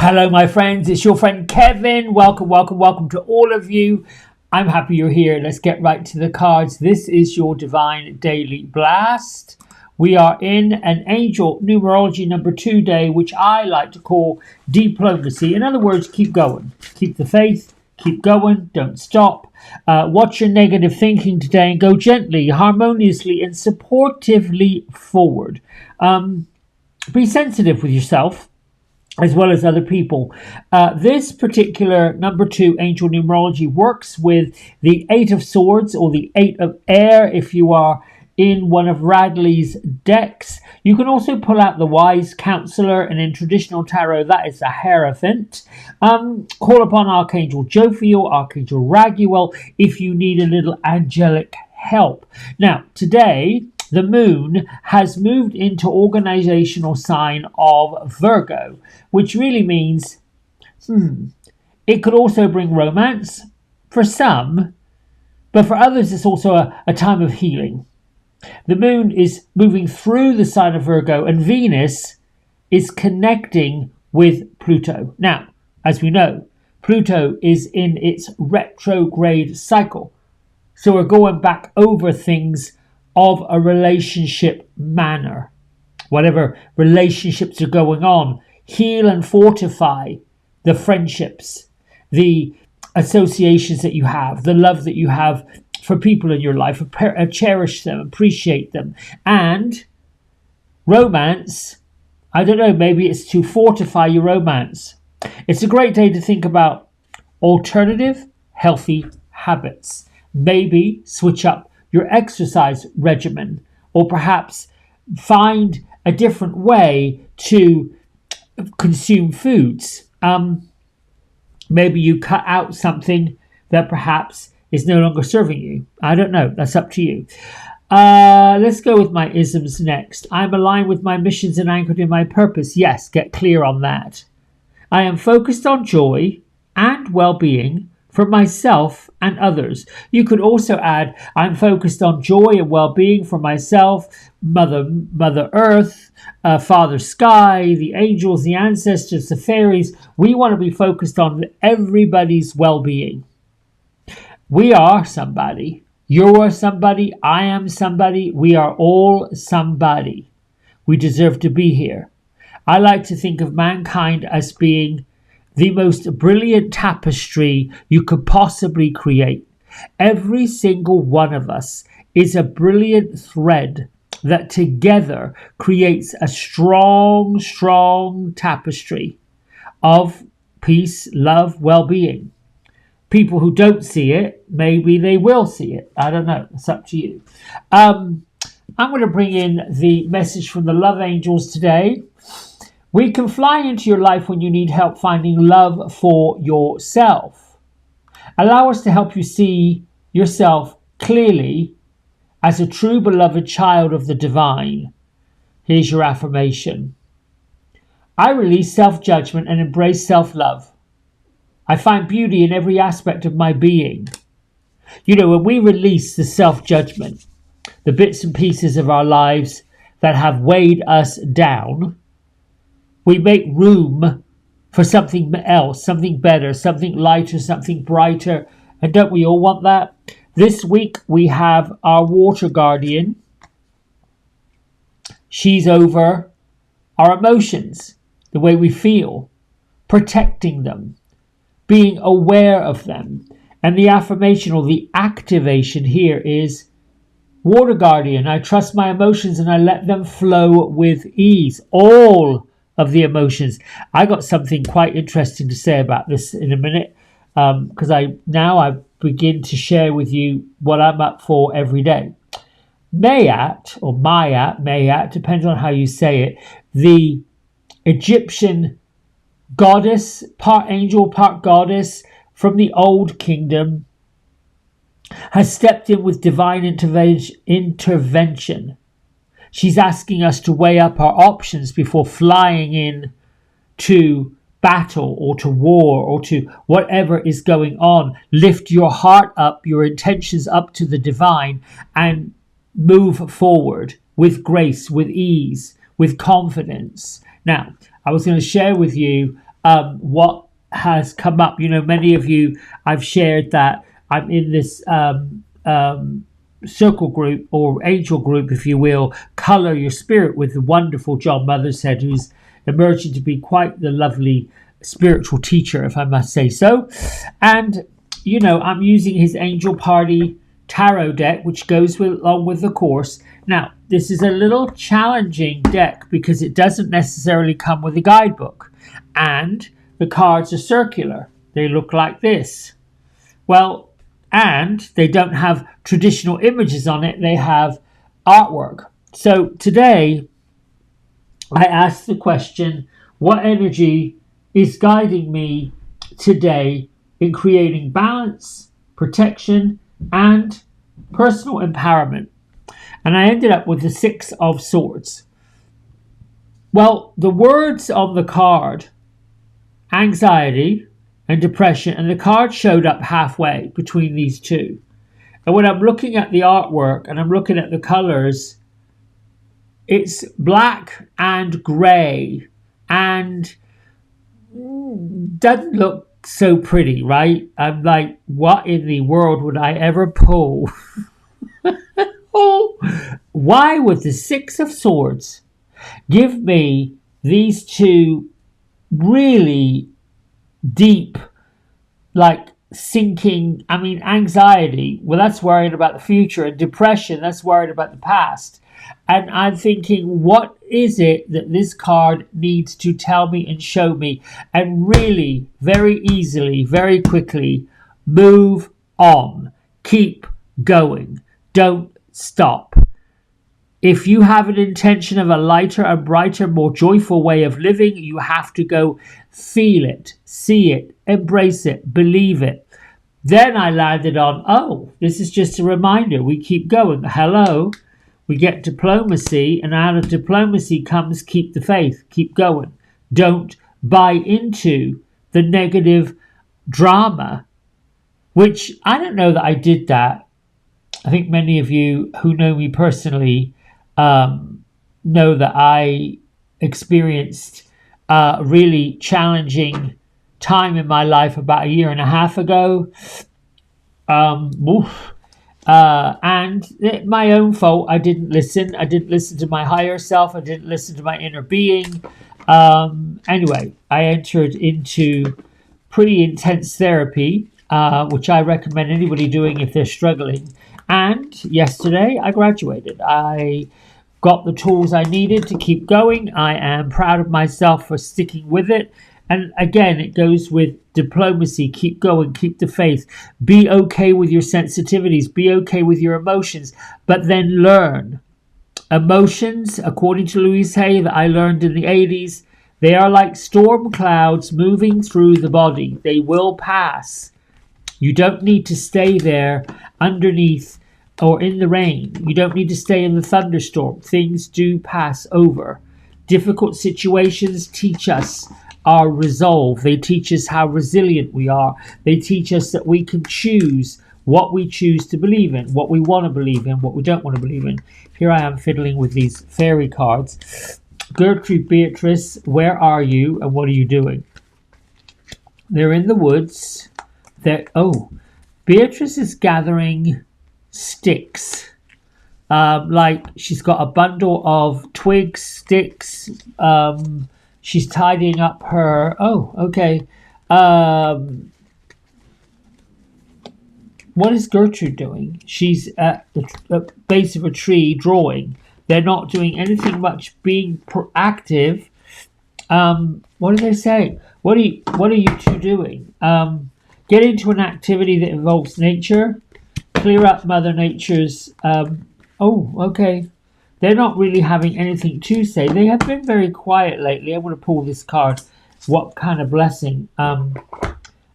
Hello, my friends. It's your friend Kevin. Welcome to all of you. I'm happy you're here. Let's get right to the cards. This is your Divine Daily Blast. We are in an angel numerology number 2 day, which I like to call diplomacy. In other words, keep going. Keep the faith. Keep going. Don't stop. Watch your negative thinking today and go gently, harmoniously, and supportively forward. Be sensitive with yourself as well as other people. This particular number 2 angel numerology works with the 8 of Swords or the 8 of Air if you are in one of Radley's decks. You can also pull out the Wise Counselor, and in traditional tarot that is the Hierophant. Call upon Archangel Jophiel, Archangel Raguel if you need a little angelic help. Now, today the moon has moved into organizational sign of Virgo, which really means it could also bring romance for some, but for others it's also a time of healing. The moon is moving through the sign of Virgo, and Venus is connecting with Pluto. Now, as we know, Pluto is in its retrograde cycle, so we're going back over things of a relationship manner. Whatever relationships are going on, heal and fortify the friendships, the associations that you have, the love that you have for people in your life, cherish them, appreciate them. And romance, I don't know, maybe it's to fortify your romance. It's a great day to think about alternative, healthy habits. Maybe switch up your exercise regimen, or perhaps find a different way to consume foods. Maybe you cut out something that perhaps is no longer serving you. I don't know. That's up to you. Let's go with my isms next. I'm aligned with my missions and anchored in my purpose. Yes, get clear on that. I am focused on joy and well-being for myself and others. You could also add, I'm focused on joy and well-being for myself, Mother Earth, Father Sky, the angels, the ancestors, the fairies. We want to be focused on everybody's well-being. We are somebody. You are somebody. I am somebody. We are all somebody. We deserve to be here. I like to think of mankind as being the most brilliant tapestry you could possibly create. Every single one of us is a brilliant thread that together creates a strong tapestry of peace, love, well-being. People who don't see it, maybe they will see it. I don't know. It's up to you. I'm going to bring in the message from the love angels today. We can fly into your life when you need help finding love for yourself. Allow us to help you see yourself clearly as a true beloved child of the divine. Here's your affirmation. I release self-judgment and embrace self-love. I find beauty in every aspect of my being. You know, when we release the self-judgment, the bits and pieces of our lives that have weighed us down, we make room for something else, something better, something lighter, something brighter. And don't we all want that? This week we have our water guardian. She's over our emotions, the way we feel, protecting them, being aware of them. And the affirmation or the activation here is, Water Guardian, I trust my emotions and I let them flow with ease. All of the emotions. I got something quite interesting to say about this in a minute, because I begin to share with you what I'm up for every day. Mayat, or Mayat, depends on how you say it, the Egyptian goddess, part angel, part goddess from the Old Kingdom, has stepped in with divine intervention. She's asking us to weigh up our options before flying in to battle or to war or to whatever is going on. Lift your heart up, your intentions up to the divine, and move forward with grace, with ease, with confidence. Now, I was going to share with you what has come up. You know, many of you, I've shared that I'm in this circle group or angel group, if you will, Color Your Spirit, with the wonderful John Mothershead, who's emerging to be quite the lovely spiritual teacher, if I must say so. And, you know, I'm using his Angel Party tarot deck, which goes along with the course. Now, this is a little challenging deck because it doesn't necessarily come with a guidebook. And the cards are circular. They look like this. Well, and they don't have traditional images on it. They have artwork. So today, I asked the question, what energy is guiding me today in creating balance, protection, and personal empowerment? And I ended up with the Six of Swords. Well, the words on the card, anxiety and depression, and the card showed up halfway between these two. And when I'm looking at the artwork and I'm looking at the colors, it's black and grey and doesn't look so pretty, right? I'm like, what in the world would I ever pull? Oh, why would the Six of Swords give me these two really deep, like sinking, anxiety, well, that's worried about the future, and depression, that's worried about the past. And I'm thinking, what is it that this card needs to tell me and show me? And really, very easily, very quickly, move on. Keep going. Don't stop. If you have an intention of a lighter and brighter, more joyful way of living, you have to go feel it, see it, embrace it, believe it. Then I landed on, oh, this is just a reminder. We keep going. Hello. We get diplomacy, and out of diplomacy comes keep the faith, keep going. Don't buy into the negative drama, which I don't know that I did that. I think many of you who know me personally know that I experienced a really challenging time in my life about a year and a half ago. And my own fault. I didn't listen. I didn't listen to my higher self. I didn't listen to my inner being. Anyway, I entered into pretty intense therapy, which I recommend anybody doing if they're struggling. And yesterday I graduated. I got the tools I needed to keep going. I am proud of myself for sticking with it. And again, it goes with diplomacy. Keep going, keep the faith. Be okay with your sensitivities. Be okay with your emotions. But then learn. Emotions, according to Louise Hay, that I learned in the 80s, they are like storm clouds moving through the body. They will pass. You don't need to stay there underneath or in the rain. You don't need to stay in the thunderstorm. Things do pass over. Difficult situations teach us our resolve. They teach us how resilient we are. They teach us that we can choose what we choose to believe in, what we want to believe in, what we don't want to believe in. Here I am fiddling with these fairy cards. Gertrude, Beatrice, where are you and what are you doing? They're in the woods. Beatrice is gathering sticks. Like she's got a bundle of twigs, sticks. She's tidying up her... what is Gertrude doing? She's at the base of a tree drawing. They're not doing anything much being proactive. What do they say? What are you two doing? Get into an activity that involves nature. Clear up Mother Nature's... They're not really having anything to say. They have been very quiet lately. I'm going to pull this card. What kind of blessing? They're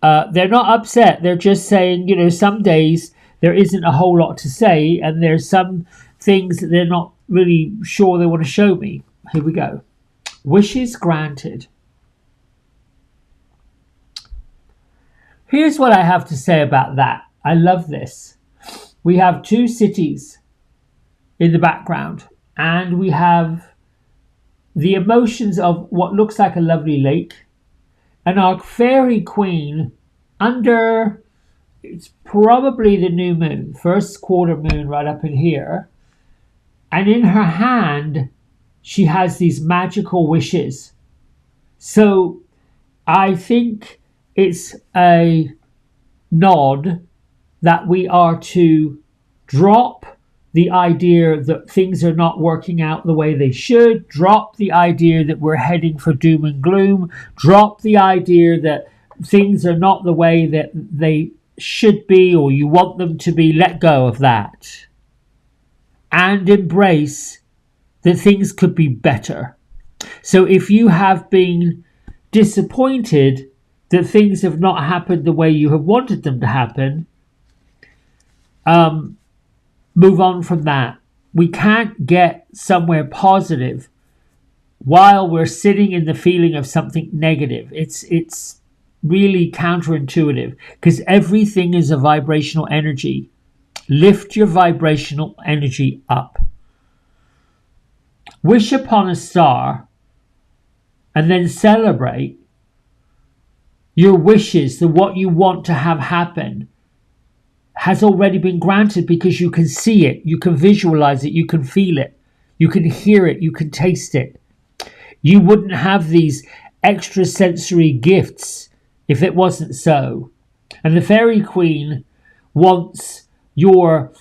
not upset. They're just saying, some days there isn't a whole lot to say, and there's some things that they're not really sure they want to show me. Here we go. Wishes granted. Here's what I have to say about that. I love this. We have two cities in the background, and we have the emotions of what looks like a lovely lake. And our fairy queen, under, it's probably the new moon, first quarter moon right up in here. And in her hand, she has these magical wishes. So I think it's a nod that we are to drop the idea that things are not working out the way they should, drop the idea that we're heading for doom and gloom, drop the idea that things are not the way that they should be or you want them to be. Let go of that and embrace that things could be better. So if you have been disappointed that things have not happened the way you have wanted them to happen, move on from that. We can't get somewhere positive while we're sitting in the feeling of something negative. It's really counterintuitive because everything is a vibrational energy. Lift your vibrational energy up. Wish upon a star and then celebrate your wishes, that what you want to have happen has already been granted because you can see it, you can visualize it, you can feel it, you can hear it, you can taste it. You wouldn't have these extrasensory gifts if it wasn't so. And the Fairy Queen wants your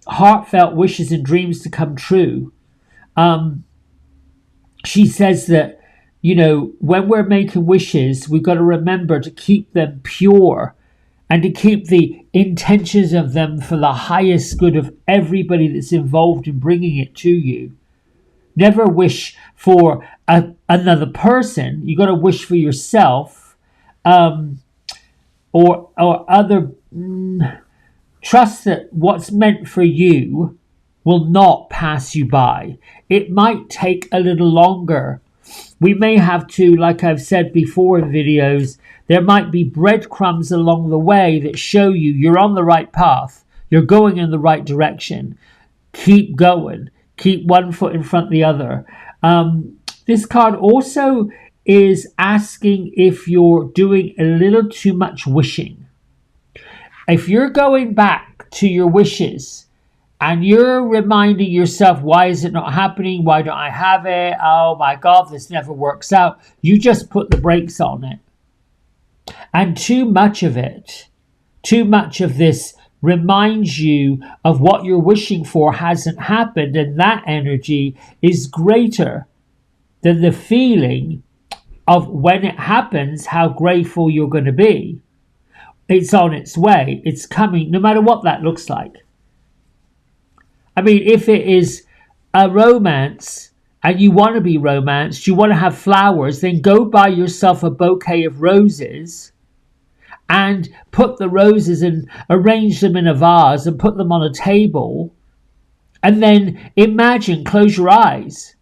heartfelt wishes and dreams to come true. She says that, when we're making wishes, we've got to remember to keep them pure and to keep the intentions of them for the highest good of everybody that's involved in bringing it to you. Never wish for another person. You got to wish for yourself, or other. Trust that what's meant for you will not pass you by. It might take a little longer. We may have to, like I've said before in videos, there might be breadcrumbs along the way that show you you're on the right path. You're going in the right direction. Keep going. Keep one foot in front of the other. This card also is asking if you're doing a little too much wishing. If you're going back to your wishes and you're reminding yourself, why is it not happening? Why don't I have it? Oh my God, this never works out. You just put the brakes on it. And too much of this reminds you of what you're wishing for hasn't happened, and that energy is greater than the feeling of when it happens, how grateful you're going to be. It's on its way. It's coming, no matter what that looks like. I mean, if it is a romance and you want to be romanced, you want to have flowers, then go buy yourself a bouquet of roses and put the roses and arrange them in a vase and put them on a table. And then close your eyes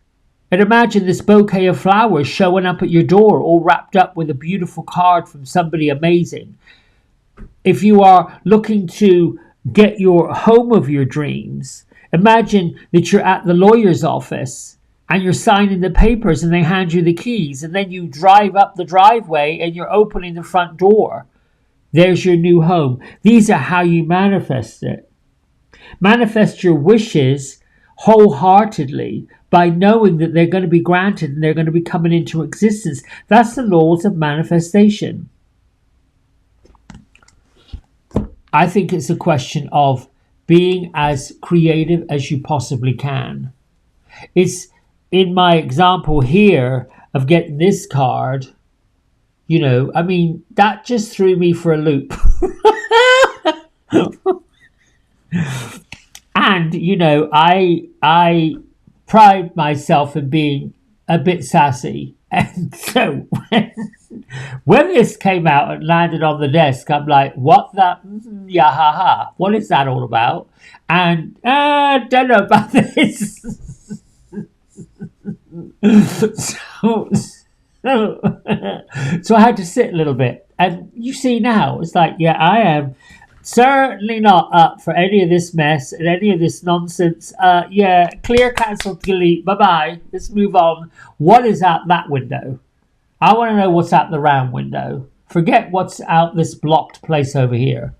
and imagine this bouquet of flowers showing up at your door, all wrapped up with a beautiful card from somebody amazing. If you are looking to get your home of your dreams, imagine that you're at the lawyer's office and you're signing the papers and they hand you the keys, and then you drive up the driveway and you're opening the front door. There's your new home. These are how you manifest it. Manifest your wishes wholeheartedly by knowing that they're going to be granted and they're going to be coming into existence. That's the laws of manifestation. I think it's a question of being as creative as you possibly can. It's in my example here of getting this card, that just threw me for a loop. And, I pride myself in being a bit sassy. And so when this came out and landed on the desk, I'm like, what the? Yeah, ha, ha. What is that all about? And I don't know about this. So I had to sit a little bit. And you see now, it's like, yeah, I am certainly not up for any of this mess and any of this nonsense. Clear, cancel, delete, bye-bye. Let's move on. What is out that window? I want to know what's out the round window. Forget what's out this blocked place over here.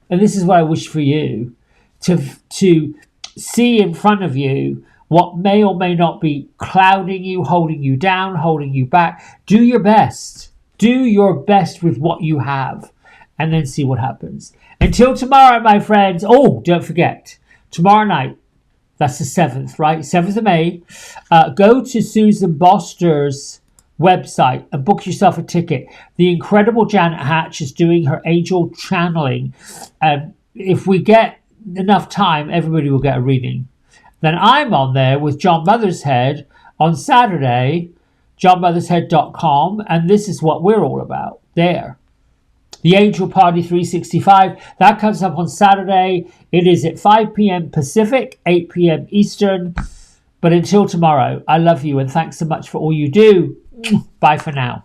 And this is what I wish for you, to see in front of you what may or may not be clouding you, holding you down, holding you back. Do your best. Do your best with what you have, and then see what happens. Until tomorrow, my friends. Oh, don't forget, tomorrow night, that's the 7th, right? 7th of May. Go to Susan Boster's website and book yourself a ticket. The incredible Janet Hatch is doing her angel channeling. If we get enough time, everybody will get a reading. Then I'm on there with John Mothershead on Saturday, johnmothershead.com, and this is what we're all about there. The Angel Party 365, that comes up on Saturday. It is at 5 p.m. Pacific, 8 p.m. Eastern. But until tomorrow, I love you and thanks so much for all you do. Bye for now.